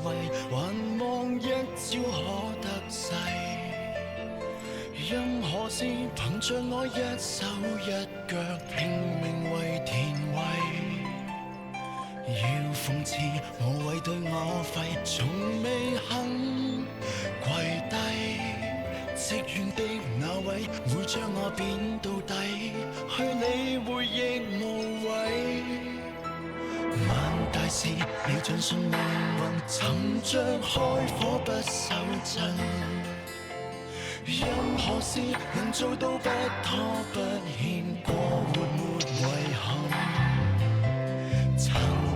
慧，還望一朝可得勢。任何事憑着我一手一腳拼命為填位。要諷刺無謂對我廢，從未肯跪低。積怨的那位會將我貶到底，去理會亦無謂。萬大事要盡信命運，尋着開火不手震。任何事能做到不拖不欠，過活沒遺憾。撐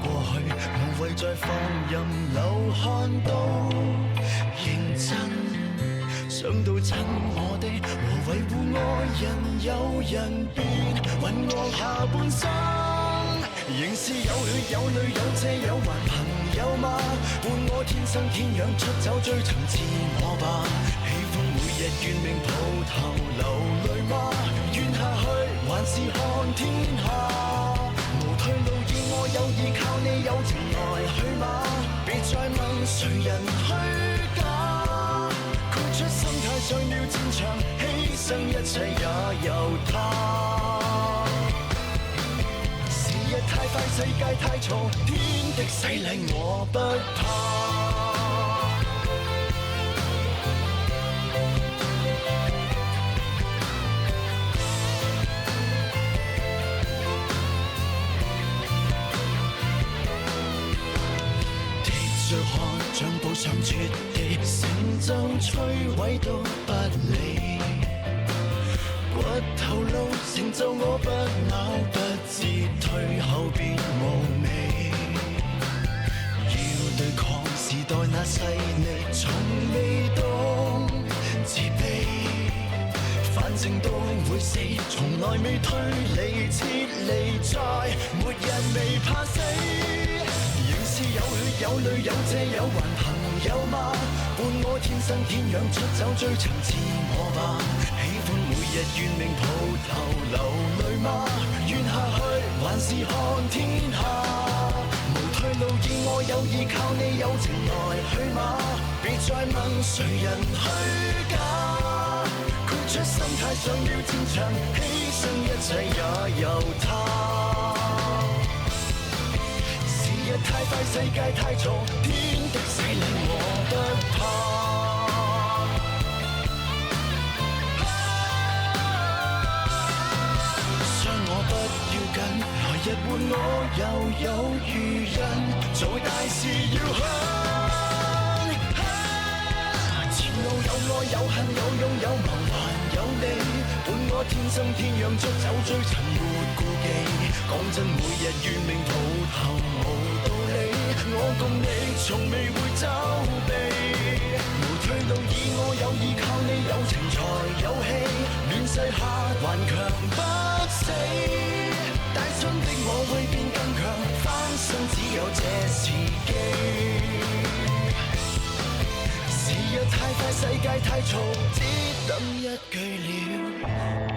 過去無謂再放任流汗都認真。想到親我的和維護愛人，有人便允我下半生。仍是有血有淚有借有還朋友嗎？伴我天生天養出走追尋自我吧。喜歡每日怨命抱頭流淚嗎？怨下去還是看天下。無退路以我有意靠你有情來去嗎？別再問誰人虛假。豁出心態上了戰場，犧牲一切也由他。時日太快，世界太嘈，天的洗禮我不怕。鐵着汗，像步上絕地，成就摧毀都不理。骨頭路成就我不咬不折，退後別無味。要對抗時代那勢力，從未懂自卑。反正都會死，從來未推離撤離，再沒人未怕死。仍是有血有淚有借有還朋友嗎？伴我天生天養出走追尋自我吧。喜歡每日怨命抱頭流淚嗎？怨下去還是看天下。無退路以我有意靠你有情來去嗎？別再問誰人虛假。豁出心態上了戰場，犧牲一切也由他。時日太快，世界太嘈，天的洗禮我不怕。傷我不要緊，來日換我又有餘人，做大事要狠。前路有愛有恨有勇有謀還有利，伴我天生天養出走追尋沒顧忌。講真每日怨命抱頭無道理，我共你從未會走避。無退路以我有意靠你有情才有氣，亂世下頑強不死。帶傷的我會變更強，翻身只有這時機。時日太快，世界太嘈，只等一句了。